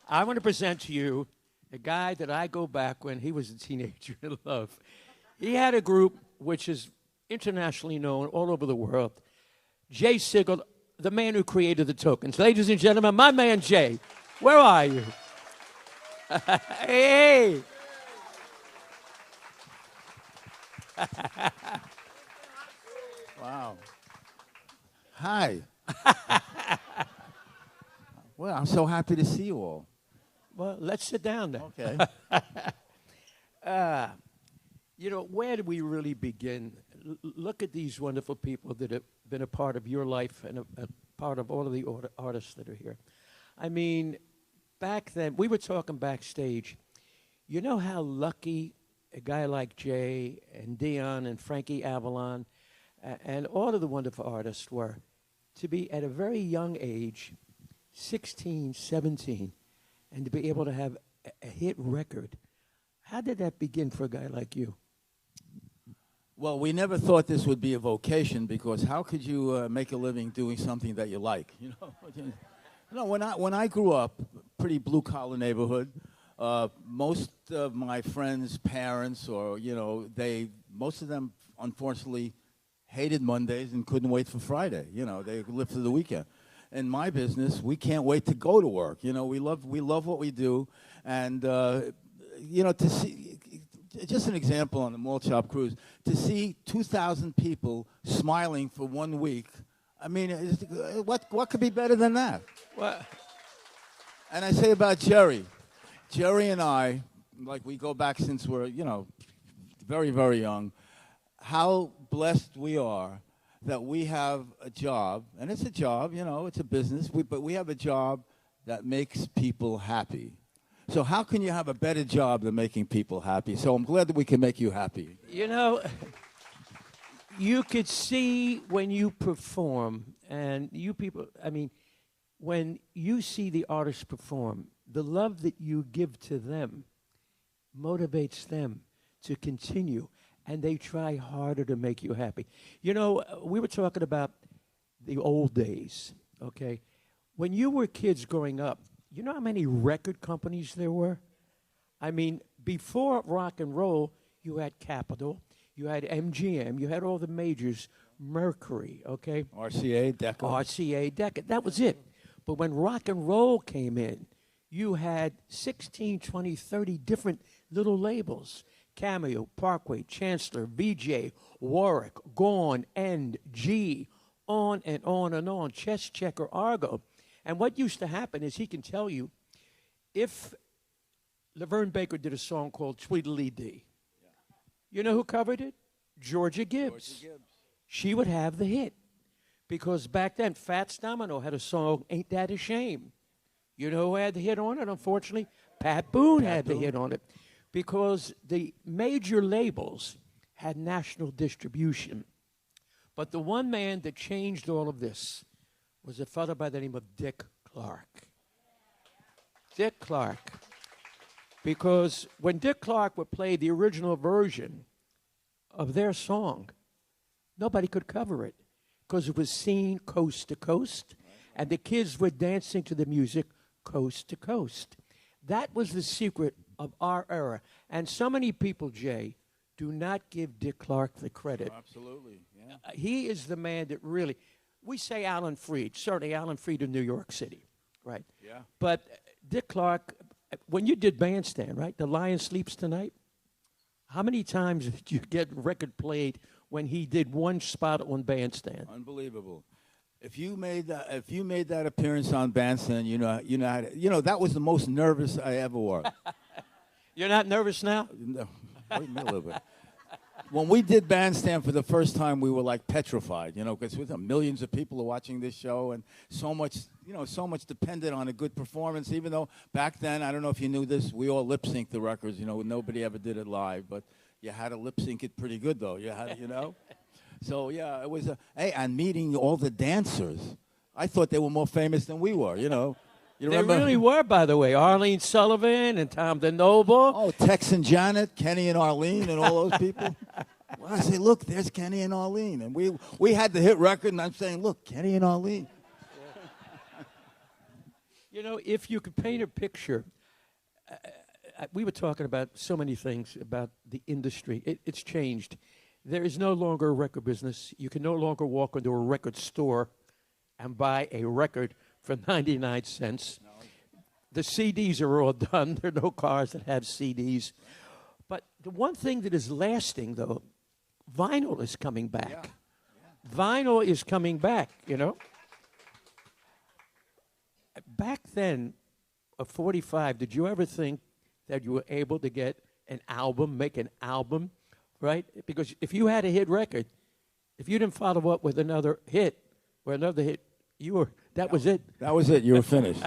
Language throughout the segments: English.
I want to present to you a guy that I go back when he was a teenager in love. He had a group which is internationally known all over the world. Jay Siegel, the man who created the tokens. Ladies and gentlemen, my man Jay, where are you? Hey! Wow. Hi. Well, I'm so happy to see you all. Well, let's sit down then. Okay. Where do we really begin? Look at these wonderful people that have been a part of your life and a part of all of the artists that are here. I mean, back then, we were talking backstage. You know how lucky a guy like Jay and Dion and Frankie Avalon and all of the wonderful artists were to be at a very young age, 16, 17, and to be able to have a hit record. How did that begin for a guy like you? Well, we never thought this would be a vocation because how could you make a living doing something that you like? When I grew up, pretty blue-collar neighborhood, most of my friends' parents most of them, unfortunately, hated Mondays and couldn't wait for Friday. They lived for the weekend. In my business, we can't wait to go to work. We love what we do, and to see, just an example on the Malt Shop Cruise, to see 2,000 people smiling for 1 week. I mean, what could be better than that? What? And I say about Jerry and I, like we go back since we're very, very young. How blessed we are that we have a job, and it's a job, it's a business, but we have a job that makes people happy. So how can you have a better job than making people happy? So I'm glad that we can make you happy. You could see when you perform, and you people, when you see the artists perform, the love that you give to them motivates them to continue, and they try harder to make you happy. We were talking about the old days, okay? When you were kids growing up, you know how many record companies there were? I mean, before rock and roll, you had Capitol, you had MGM, you had all the majors, Mercury, okay? RCA, Decca. That was it. But when rock and roll came in, you had 16, 20, 30 different little labels. Cameo, Parkway, Chancellor, VJ, Warwick, Gorn, End, G, on and on and on, Chess Checker, Argo. And what used to happen is he can tell you if Laverne Baker did a song called Tweedledee. Yeah. You know who covered it? Georgia Gibbs. She would have the hit. Because back then, Fats Domino had a song, Ain't That a Shame? You know who had the hit on it, unfortunately? Pat Boone had the hit on it. Because the major labels had national distribution. But the one man that changed all of this was a fellow by the name of Dick Clark. Dick Clark. Because when Dick Clark would play the original version of their song, nobody could cover it because it was seen coast to coast, and the kids were dancing to the music coast to coast. That was the secret of our era. And so many people, Jay, do not give Dick Clark the credit. Oh, absolutely, yeah. He is the man that really, we say Alan Freed, certainly Alan Freed of New York City, right? Yeah. But Dick Clark, when you did Bandstand, right, The Lion Sleeps Tonight, how many times did you get record played when he did one spot on Bandstand? Unbelievable. If you made that appearance on Bandstand, that was the most nervous I ever was. You're not nervous now? No, wait a minute, a little bit. When we did Bandstand for the first time, we were like petrified, because millions of people are watching this show, and so much depended on a good performance. Even though back then, I don't know if you knew this, we all lip synced the records. Nobody ever did it live, but you had to lip sync it pretty good, though. You had, So yeah, it was and meeting all the dancers. I thought they were more famous than we were. You They remember? really were, by the way. Arlene Sullivan and Tom DeNoble. Oh, Tex and Janet, Kenny and Arlene, and all those people. Well, I say, look, there's Kenny and Arlene, and we had the hit record, and I'm saying, look, Kenny and Arlene. You know, if you could paint a picture, we were talking about so many things about the industry. It's changed. There is no longer a record business. You can no longer walk into a record store and buy a record for 99 cents. No. The CDs are all done. There are no cars that have CDs. But the one thing that is lasting, though, vinyl is coming back. Yeah. Yeah. Vinyl is coming back, you know. Back then, at 45, did you ever think that you were able to get an album, make an album, right? Because if you had a hit record, if you didn't follow up with another hit or another hit, that was it. That was it. You were finished.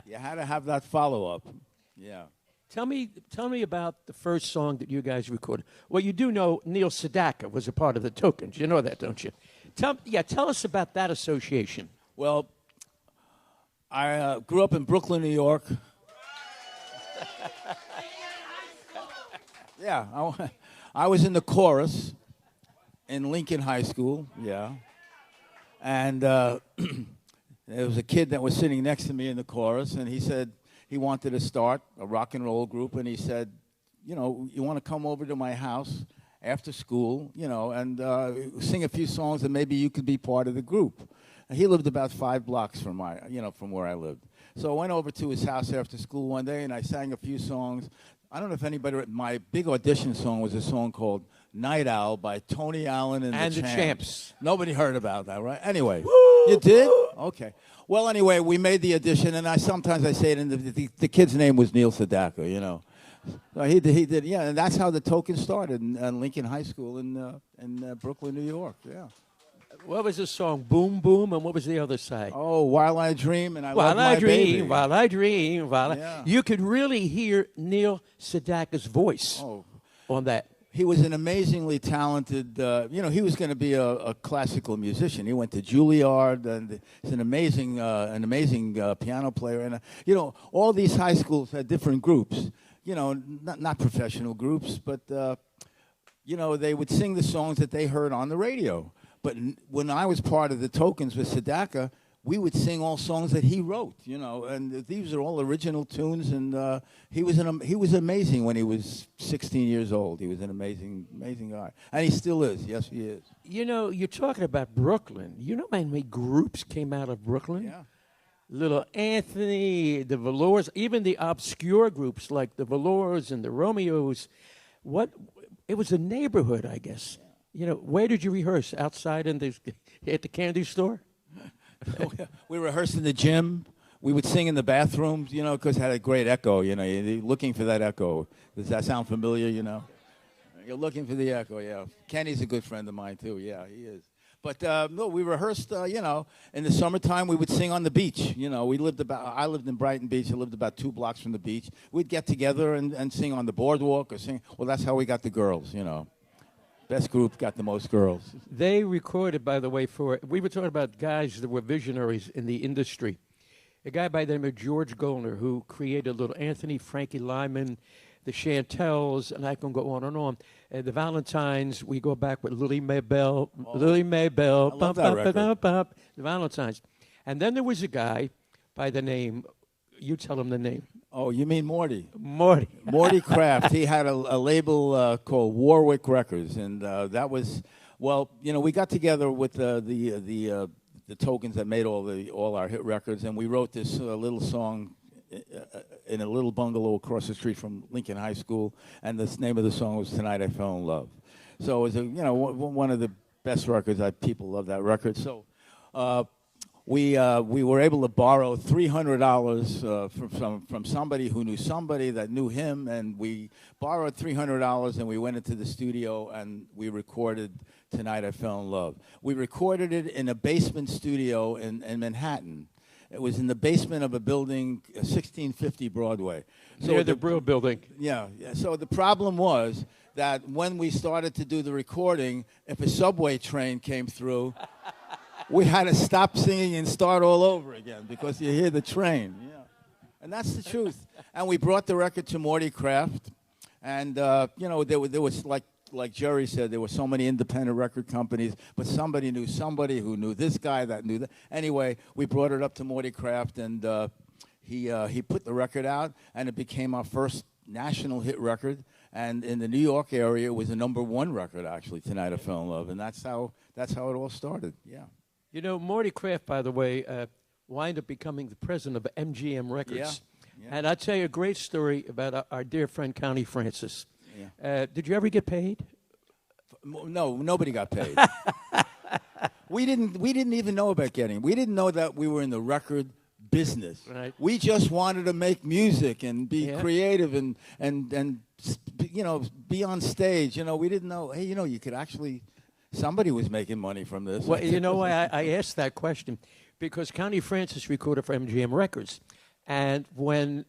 You had to have that follow-up. Yeah. Tell me about the first song that you guys recorded. Well, you do know Neil Sedaka was a part of the Tokens. You know that, don't you? Tell us about that association. Well, I grew up in Brooklyn, New York. Yeah, I was in the chorus in Lincoln High School, yeah. And there was a kid that was sitting next to me in the chorus, and he said he wanted to start a rock and roll group, and he said, you know, you want to come over to my house after school, you know, and sing a few songs, and maybe you could be part of the group. And he lived about 5 blocks from where I lived. So I went over to his house after school one day, and I sang a few songs. I don't know if anybody, my big audition song was a song called Night Owl by Tony Allen and the Champs. Nobody heard about that, right? Anyway, you did? Okay. Well, anyway, we made the audition, and sometimes I say it, and the kid's name was Neil Sedaka, you know. So he did, yeah, and that's how the Token started in Lincoln High School in Brooklyn, New York, yeah. What was the song? Boom, Boom, and what was the other side? Oh, While I Dream, and I Love My Baby. While I Dream, You could really hear Neil Sedaka's voice on that. He was an amazingly talented, he was going to be a classical musician. He went to Juilliard, and he's an amazing piano player. And, all these high schools had different groups, not professional groups, but, they would sing the songs that they heard on the radio. But when I was part of the Tokens with Sedaka, we would sing all songs that he wrote, and these are all original tunes. And he was amazing when he was 16 years old. He was an amazing guy, and he still is. Yes, he is. You're talking about Brooklyn. You know how many groups came out of Brooklyn? Yeah. Little Anthony, the Velours, even the obscure groups like the Velours and the Romeos. It was a neighborhood, I guess. Where did you rehearse? Outside at the candy store? We rehearsed in the gym. We would sing in the bathrooms, because it had a great echo. You're looking for that echo. Does that sound familiar? You're looking for the echo. Yeah. Kenny's a good friend of mine too. Yeah, he is. But no, we rehearsed. In the summertime, we would sing on the beach. I lived in Brighton Beach. I lived about 2 blocks from the beach. We'd get together and sing on the boardwalk or sing. Well, that's how we got the girls. Best group got the most girls. They recorded, by the way, we were talking about guys that were visionaries in the industry. A guy by the name of George Goldner, who created Little Anthony, Frankie Lyman, the Chantels, and I can go on and on. The Valentines, we go back with Lily Maybell. Lily Maybell. I love that record. The Valentines. And then there was a guy by the name, you tell him the name. Oh, you mean Morty? Morty Kraft. He had a label called Warwick Records, and that was, we got together with the Tokens that made all our hit records, and we wrote this little song in a little bungalow across the street from Lincoln High School, and the name of the song was "Tonight I Fell in Love." So it was one of the best records. People love that record. So. We were able to borrow $300 from somebody who knew somebody that knew him, and we borrowed $300, and we went into the studio and we recorded "Tonight I Fell in Love." We recorded it in a basement studio in Manhattan. It was in the basement of a building, 1650 Broadway. So near the Brill Building. Yeah. So the problem was that when we started to do the recording, if a subway train came through. We had to stop singing and start all over again because you hear the train. Yeah. And that's the truth. And we brought the record to Morty Kraft. And, there was like like Jerry said, there were so many independent record companies, but somebody knew somebody who knew this guy that knew that. Anyway, we brought it up to Morty Kraft, and he put the record out, and it became our first national hit record. And in the New York area, it was a #1 record, actually, Tonight I Fell in Love. And that's how it all started, yeah. You know, Morty Kraft, by the way, wound up becoming the president of MGM Records. Yeah. And I'll tell you a great story about our dear friend, Connie Francis. Yeah. Did you ever get paid? No, nobody got paid. We didn't even know about getting. We didn't know that we were in the record business. Right. We just wanted to make music and be creative and you know, be on stage. You know, we didn't know. Hey, you know, you could actually. Somebody was making money from this. Well, you know why I asked that question? Because Connie Francis recorded for MGM Records. And when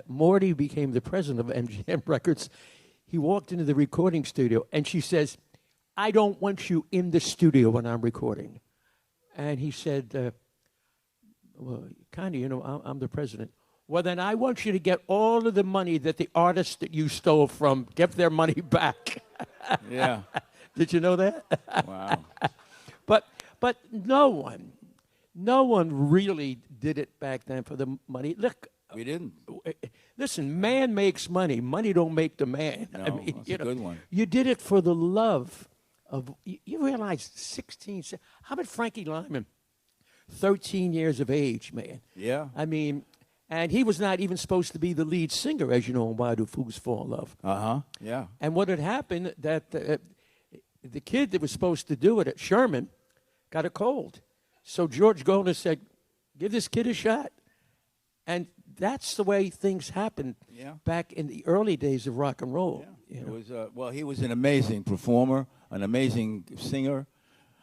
Morty became the president of MGM Records, he walked into the recording studio, and she says, I don't want you in the studio when I'm recording. And he said, well, Connie, you know, I'm the president. Well, then I want you to get all of the money that the artists that you stole from, get their money back. Yeah. Did you know that? Wow. But no one really did it back then for the money. Look, we didn't. Listen, man makes money. Money don't make the man. No, I mean, that's you a good one. You did it for the love of. You realize 16. How about Frankie Lyman? 13 years of age, man. Yeah. I mean, and he was not even supposed to be the lead singer, as you know, in Why Do Fools Fall in Love? Yeah. And what had happened that the kid that was supposed to do it at Sherman got a cold. So George Golden said, give this kid a shot. And that's the way things happened back in the early days of rock and roll. Yeah. You know? It was, well, he was an amazing performer, an amazing singer.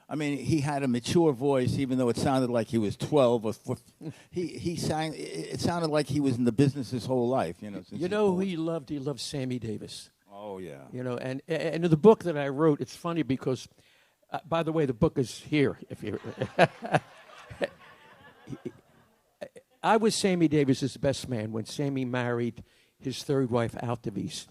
I mean, he had a mature voice, even though it sounded like he was 12 or 14. He sang. It sounded like he was in the business his whole life. You know. You know who he loved? He loved Sammy Davis. Oh yeah. You know, and in the book that I wrote, it's funny because, by the way, the book is here. If you, I was Sammy Davis's best man when Sammy married his third wife, Altavis.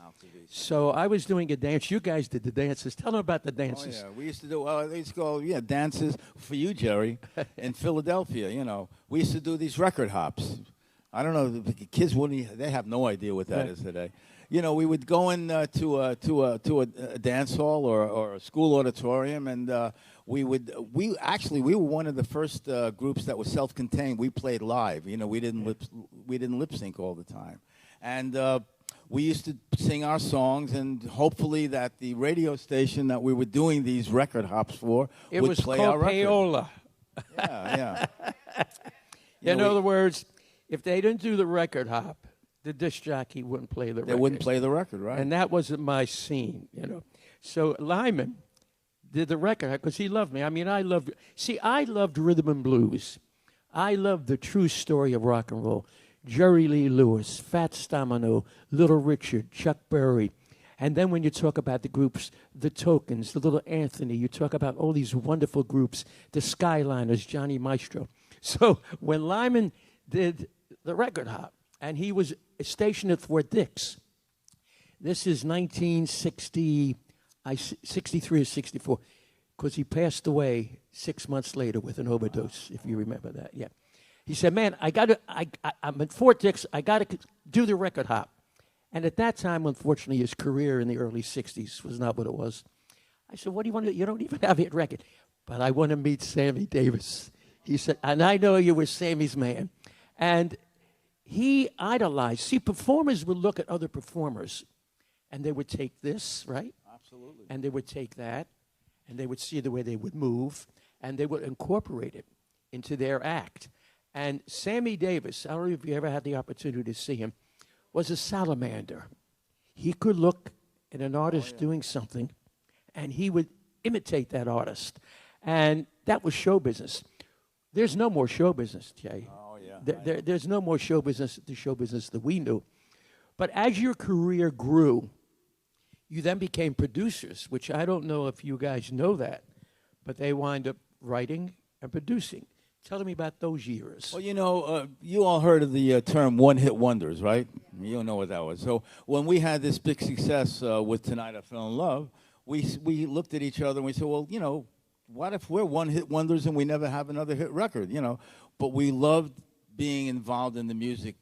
So I was doing a dance. You guys did the dances. Tell them about the dances. Oh, yeah. We used to do, they used to go, dances for you, Jerry, in Philadelphia. You know, we used to do these record hops. I don't know, the kids wouldn't, they have no idea what that is today. You know, we would go in to a dance hall or a school auditorium, and we were one of the first groups that was self-contained. We played live. You know, we didn't lip sync all the time, and we used to sing our songs, and hopefully that the radio station that we were doing these record hops for would play our record. It was called payola. Yeah. In other words, if they didn't do the record hop, the disc jockey wouldn't play the record. They wouldn't play the record, right? And that wasn't my scene, you know. So Lyman did the record because he loved me. I mean, I loved rhythm and blues. I loved the true story of rock and roll. Jerry Lee Lewis, Fats Domino, Little Richard, Chuck Berry. And then when you talk about the groups, the Tokens, the Little Anthony, you talk about all these wonderful groups, the Skyliners, Johnny Maestro. So when Lyman did the record hop, and he was stationed at Fort Dix. This is 1963 or 64, because he passed away 6 months later with an overdose, if you remember that. Yeah. He said, man, I'm at Fort Dix. I got to do the record hop. And at that time, unfortunately, his career in the early 60s was not what it was. I said, what do you want to do? You don't even have a hit record. But I want to meet Sammy Davis. He said, and I know you were Sammy's man. And he idolized. See, performers would look at other performers, and they would take this, right? Absolutely. And they would take that, and they would see the way they would move, and they would incorporate it into their act. And Sammy Davis, I don't know if you ever had the opportunity to see him, was a salamander. He could look at an artist doing something, and he would imitate that artist. And that was show business. There's no more show business, Jay. There's no more show business, the show business that we knew. But as your career grew, you then became producers, which I don't know if you guys know that, but they wind up writing and producing. Tell me about those years. Well, you know, you all heard of the term one-hit wonders, right? You don't know what that was. So when we had this big success with Tonight I Fell in Love, we looked at each other and we said, well, you know, what if we're one-hit wonders and we never have another hit record, you know? But we loved being involved in the music.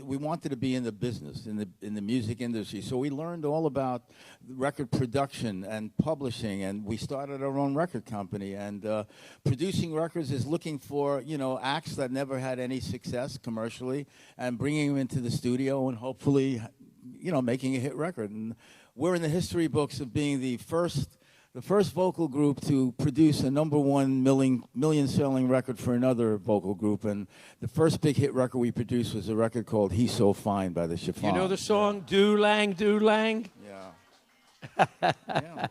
We wanted to be in the business, in the music industry. So we learned all about record production and publishing, and we started our own record company. And producing records is looking for, you know, acts that never had any success commercially and bringing them into the studio and hopefully, you know, making a hit record. And we're in the history books of being the first vocal group to produce a #1 million-selling record for another vocal group. And the first big hit record we produced was a record called He's So Fine by the Chiffons. You know the song, Do Lang, Do Lang? Yeah. Yeah.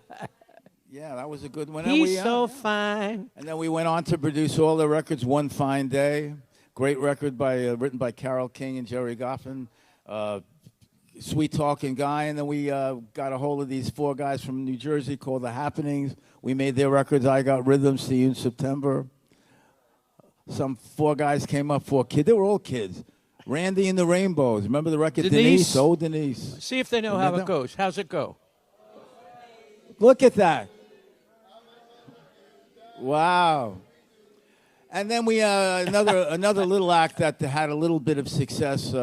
Yeah, that was a good one. He's so fine. And then we went on to produce all the records, One Fine Day. Great record written by Carole King and Jerry Goffin. Sweet talking guy, and then we got a hold of these 4 guys from New Jersey called The Happenings. We made their records, I Got Rhythm, See You in September. Some 4 guys came up, 4 kids. They were all kids. Randy and the Rainbows. Remember the record Denise? Oh, Denise. See if they know how it goes. How's it go? Look at that. Wow. And then we another little act that had a little bit of success.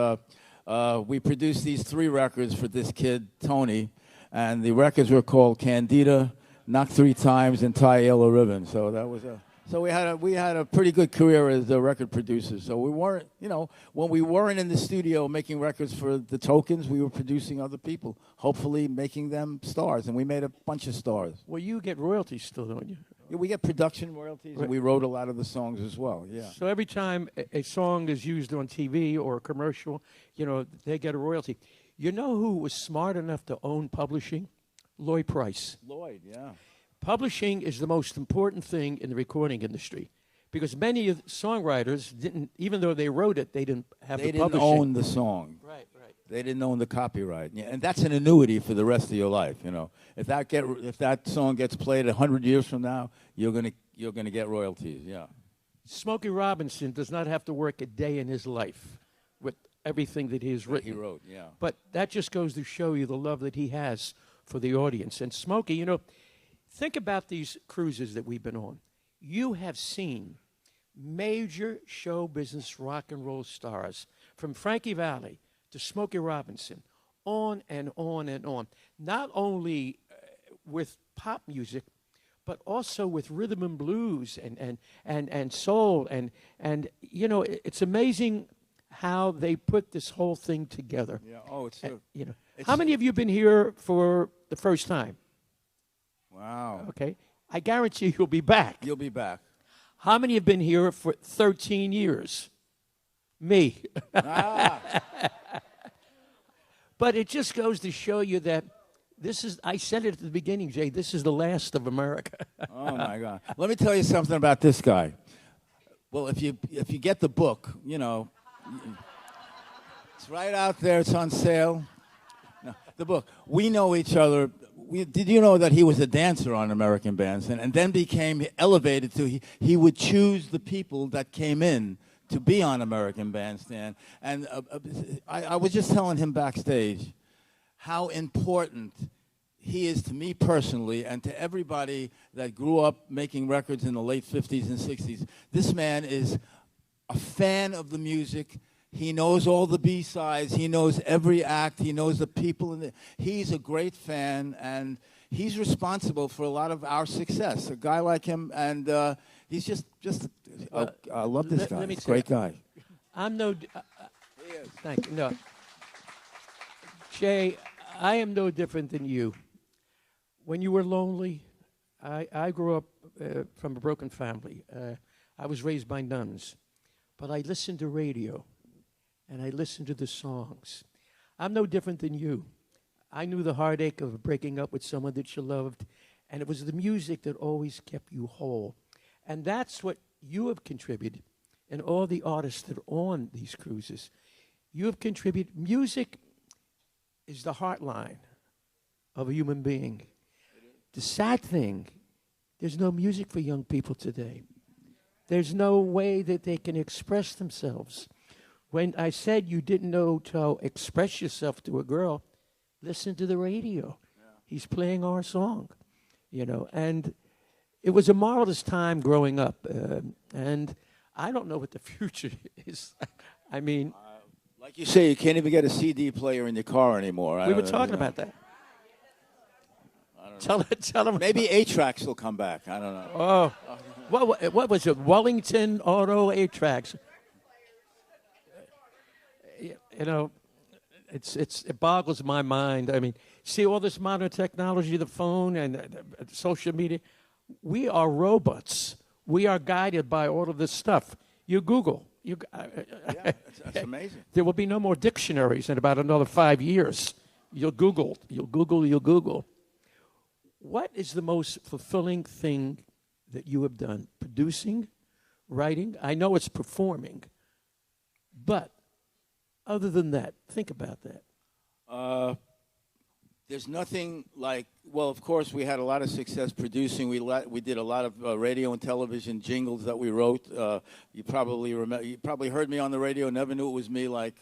We produced these 3 records for this kid, Tony, and the records were called Candida, Knock 3 Times, and Tie a Yellow Ribbon. So that was so we had a pretty good career as a record producers. So we weren't, you know, when we weren't in the studio making records for the tokens, we were producing other people, hopefully making them stars, and we made a bunch of stars. Well, you get royalties still, don't you? Yeah, we get production royalties, and we wrote a lot of the songs as well, yeah. So every time a song is used on TV or a commercial, you know, they get a royalty. You know who was smart enough to own publishing? Lloyd Price. Lloyd, yeah. Publishing is the most important thing in the recording industry because many of the songwriters didn't, even though they wrote it, they didn't have the publishing. They didn't own the song. Right. They didn't own the copyright, yeah, and that's an annuity for the rest of your life. You know, if that song gets played 100 years from now, you're gonna get royalties. Yeah. Smokey Robinson does not have to work a day in his life with everything that he has written. He wrote, yeah. But that just goes to show you the love that he has for the audience. And Smokey, you know, think about these cruises that we've been on. You have seen major show business rock and roll stars from Frankie Valli to Smokey Robinson, on and on and on. Not only with pop music, but also with rhythm and blues and soul. And you know, it's amazing how they put this whole thing together. Yeah. Oh, it's you know. How many of you have been here for the first time? Wow. Okay. I guarantee you'll be back. You'll be back. How many have been here for 13 years? Me. But it just goes to show you that this is, I said it at the beginning, Jay, this is the last of America. Oh, my God. Let me tell you something about this guy. Well, if you get the book, you know, it's right out there. It's on sale. No, the book. We know each other. Did you know that he was a dancer on American Bandstand and then became elevated to, he would choose the people that came in to be on American Bandstand. And I was just telling him backstage how important he is to me personally and to everybody that grew up making records in the late 50s and 60s. This man is a fan of the music. He knows all the B-sides. He knows every act. He knows the people. He's a great fan, and he's responsible for a lot of our success. A guy like him, and he's just I love this guy. He's a great guy. I'm no... thank you. No. Jay, I am no different than you. When you were lonely, I grew up from a broken family. I was raised by nuns. But I listened to radio, and I listened to the songs. I'm no different than you. I knew the heartache of breaking up with someone that you loved, and it was the music that always kept you whole. And that's what you have contributed, and all the artists that are on these cruises. You have contributed. Music is the heartline of a human being. The sad thing, there's no music for young people today. There's no way that they can express themselves. When I said you didn't know to express yourself to a girl, listen to the radio. Yeah. He's playing our song. you know, and it was a marvelous time growing up. And I don't know what the future is. I mean, Like you say, you can't even get a CD player in your car anymore. we were talking about that. Tell them. Maybe 8-tracks will come back. I don't know. Oh, what was it? Wellington Auto 8-tracks. You know, it boggles my mind. I mean, see all this modern technology, the phone and social media. We are robots. We are guided by all of this stuff. You Google. Yeah, that's amazing. There will be no more dictionaries in about another 5 years. You'll Google. You'll Google. You'll Google. What is the most fulfilling thing that you have done? Producing, writing? I know it's performing, but other than that, think about that. There's nothing like, well, of course, we had a lot of success producing. We did a lot of radio and television jingles that we wrote. You probably heard me on the radio, never knew it was me, like,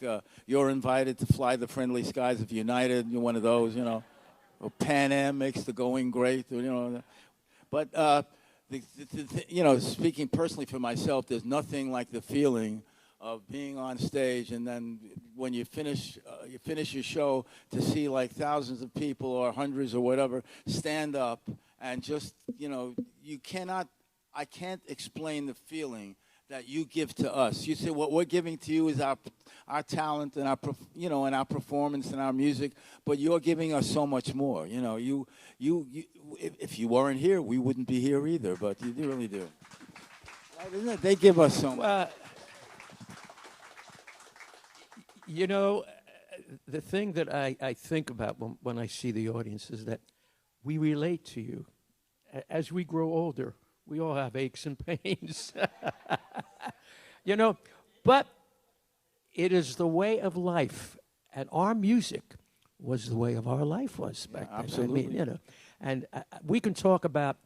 you're invited to fly the friendly skies of United, you're one of those, you know. Or Pan Am makes the going great, you know. But, you know, speaking personally for myself, there's nothing like the feeling of being on stage, and then when you finish your show, to see like thousands of people or hundreds or whatever stand up and just, you know, I can't explain the feeling that you give to us. You say what we're giving to you is our talent and our performance and our music, but you're giving us so much more. You know, you if you weren't here, we wouldn't be here either. But you really do. Right, isn't it? They give us so much. You know, the thing that I think about when I see the audience is that we relate to you. As we grow older, we all have aches and pains. You know, but it is the way of life. And our music was the way of our life was back then. Absolutely. I mean, you know, and we can talk about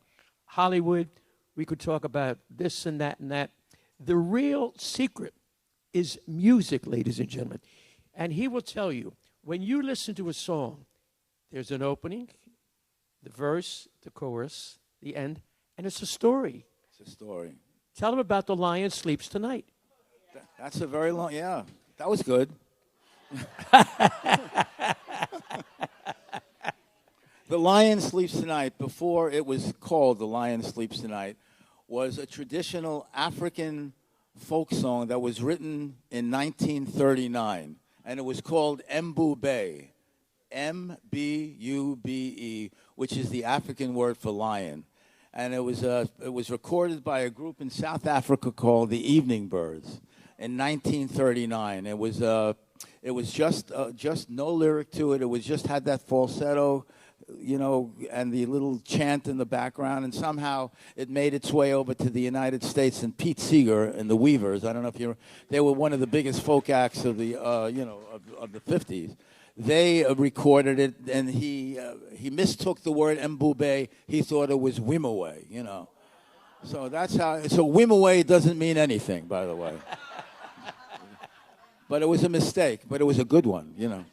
Hollywood. We could talk about this and that and that. The real secret is music, ladies and gentlemen. And he will tell you, when you listen to a song, there's an opening, the verse, the chorus, the end, and it's a story. It's a story. Tell them about The Lion Sleeps Tonight. That's a very long, yeah. That was good. The Lion Sleeps Tonight, before it was called The Lion Sleeps Tonight, was a traditional African folk song that was written in 1939, and it was called Mbube, M-B-U-B-E, which is the African word for lion. And it was recorded by a group in South Africa called the Evening Birds in 1939. It was just no lyric to it. It was just had that falsetto, you know, and the little chant in the background, and somehow it made its way over to the United States. And Pete Seeger and the Weavers, I don't know if they were one of the biggest folk acts of the of the 50s. They recorded it, and he mistook the word Mbube. He thought it was Wimaway, you know. So that's how. So Wimaway doesn't mean anything, by the way. But it was a mistake. But it was a good one, you know.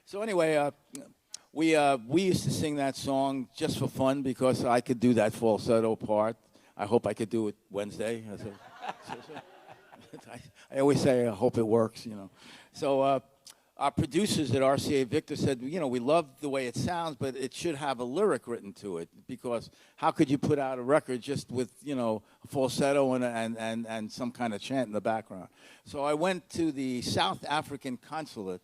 So anyway, we used to sing that song just for fun because I could do that falsetto part. I hope I could do it Wednesday. I always say I hope it works, you know. So. Our producers at RCA Victor said, you know, we love the way it sounds, but it should have a lyric written to it, because how could you put out a record just with, you know, a falsetto and some kind of chant in the background? So I went to the South African consulate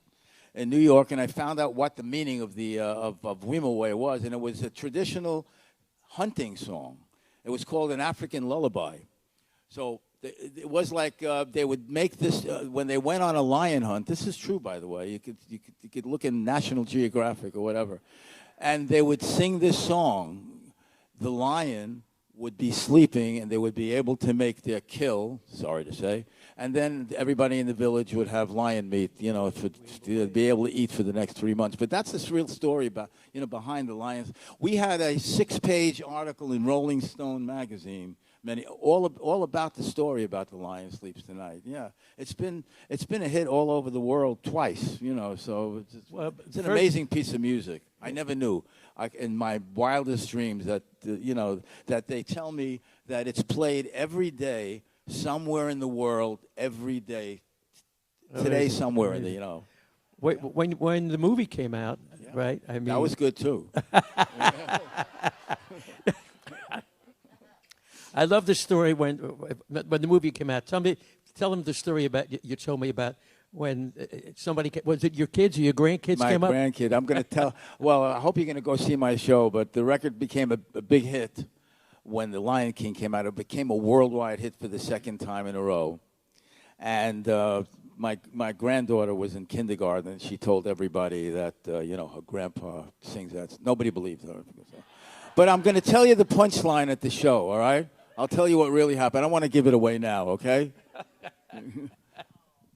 in New York, and I found out what the meaning of the of Wimaway was, and it was a traditional hunting song. It was called an African lullaby. So it was like they would make this when they went on a lion hunt. This is true, by the way. You could look in National Geographic or whatever, and they would sing this song. The lion would be sleeping, and they would be able to make their kill. Sorry to say, and then everybody in the village would have lion meat, you know, to be able to eat for the next 3 months. But that's this real story about, you know, behind the lions. We had a 6-page article in Rolling Stone magazine all about the story about The Lion Sleeps Tonight. Yeah, it's been a hit all over the world twice. So it's an amazing piece of music. I never knew, in my wildest dreams, that that they tell me that it's played every day somewhere in the world every day. Today, somewhere in the When the movie came out, right? I mean, that was good too. I love the story when the movie came out. Tell them the story about you told me about when somebody was it your kids or your grandkids came up? My grandkid. I'm going to tell. Well, I hope you're going to go see my show. But the record became a big hit when The Lion King came out. It became a worldwide hit for the second time in a row. And my granddaughter was in kindergarten, and she told everybody that her grandpa sings that. Nobody believed her. But I'm going to tell you the punchline at the show. All right. I'll tell you what really happened. I don't want to give it away now, okay?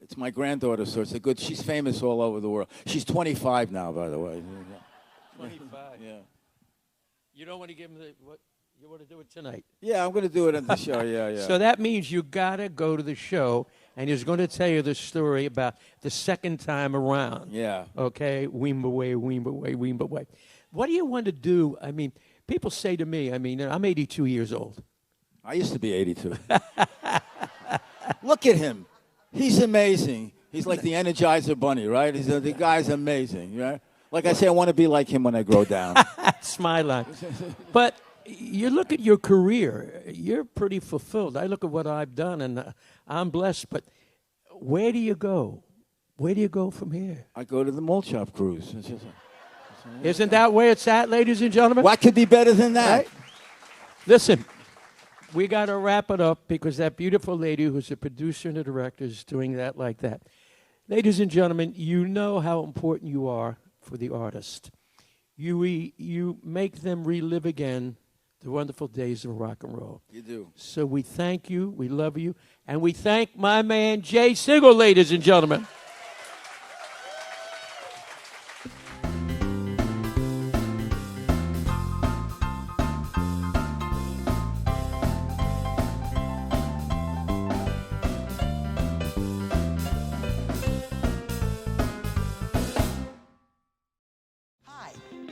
It's my granddaughter, so it's a good. She's famous all over the world. She's 25 now, by the way. 25. Yeah. You don't want to give them what you want to do it tonight. Yeah, I'm going to do it at the show. Yeah. So that means you gotta go to the show, and he's going to tell you the story about the second time around. Yeah. Okay. Weemba way. What do you want to do? I mean, people say to me, I'm 82 years old. I used to be 82. Look at him. He's amazing. He's like the Energizer Bunny, right? The guy's amazing, right? Like I say, I want to be like him when I grow down. Smile on. But you look at your career, you're pretty fulfilled. I look at what I've done, and I'm blessed. But where do you go? Where do you go from here? I go to the Malt Shop Cruise. Isn't that where it's at, ladies and gentlemen? What could be better than that? Right? Listen, we got to wrap it up because that beautiful lady who's a producer and a director is doing that like that. Ladies and gentlemen, you know how important you are for the artist. You make them relive again the wonderful days of rock and roll. You do. So we thank you, we love you, and we thank my man Jay Siegel, ladies and gentlemen.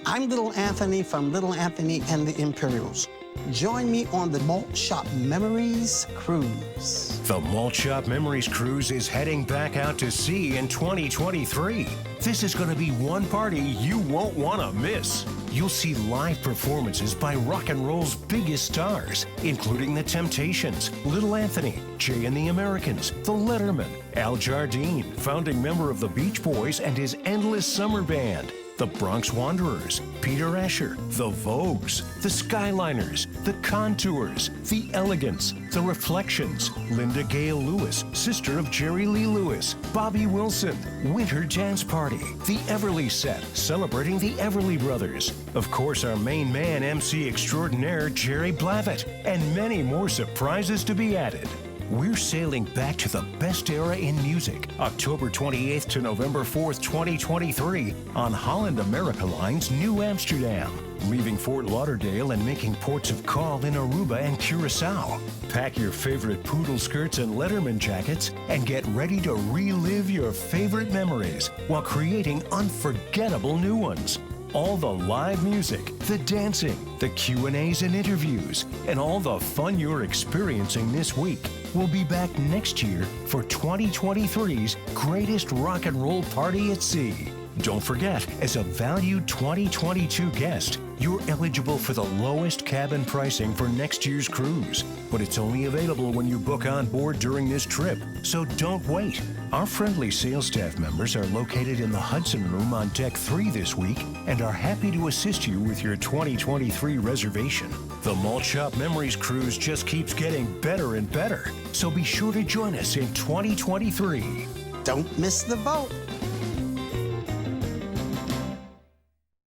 I'm Little Anthony from Little Anthony and the Imperials. Join me on the Malt Shop Memories Cruise. The Malt Shop Memories Cruise is heading back out to sea in 2023. This is going to be one party you won't want to miss. You'll see live performances by rock and roll's biggest stars, including The Temptations, Little Anthony, Jay and the Americans, The Lettermen, Al Jardine, founding member of the Beach Boys and his Endless Summer Band, the Bronx Wanderers, Peter Asher, the Vogues, the Skyliners, the Contours, the Elegants, the Reflections, Linda Gale Lewis, sister of Jerry Lee Lewis, Bobby Wilson, Winter Dance Party, the Everly Set, celebrating the Everly Brothers, of course our main man, MC extraordinaire Jerry Blavat, and many more surprises to be added. We're sailing back to the best era in music, October 28th to November 4th, 2023, on Holland America Line's New Amsterdam, leaving Fort Lauderdale and making ports of call in Aruba and Curacao. Pack your favorite poodle skirts and Letterman jackets and get ready to relive your favorite memories while creating unforgettable new ones. All the live music, the dancing, the Q&As and interviews, and all the fun you're experiencing this week will be back next year for 2023's greatest rock and roll party at sea. Don't forget, as a valued 2022 guest, you're eligible for the lowest cabin pricing for next year's cruise, but it's only available when you book on board during this trip, so don't wait. Our friendly sales staff members are located in the Hudson Room on Deck 3 this week and are happy to assist you with your 2023 reservation. The Malt Shop Memories Cruise just keeps getting better and better, so be sure to join us in 2023. Don't miss the boat.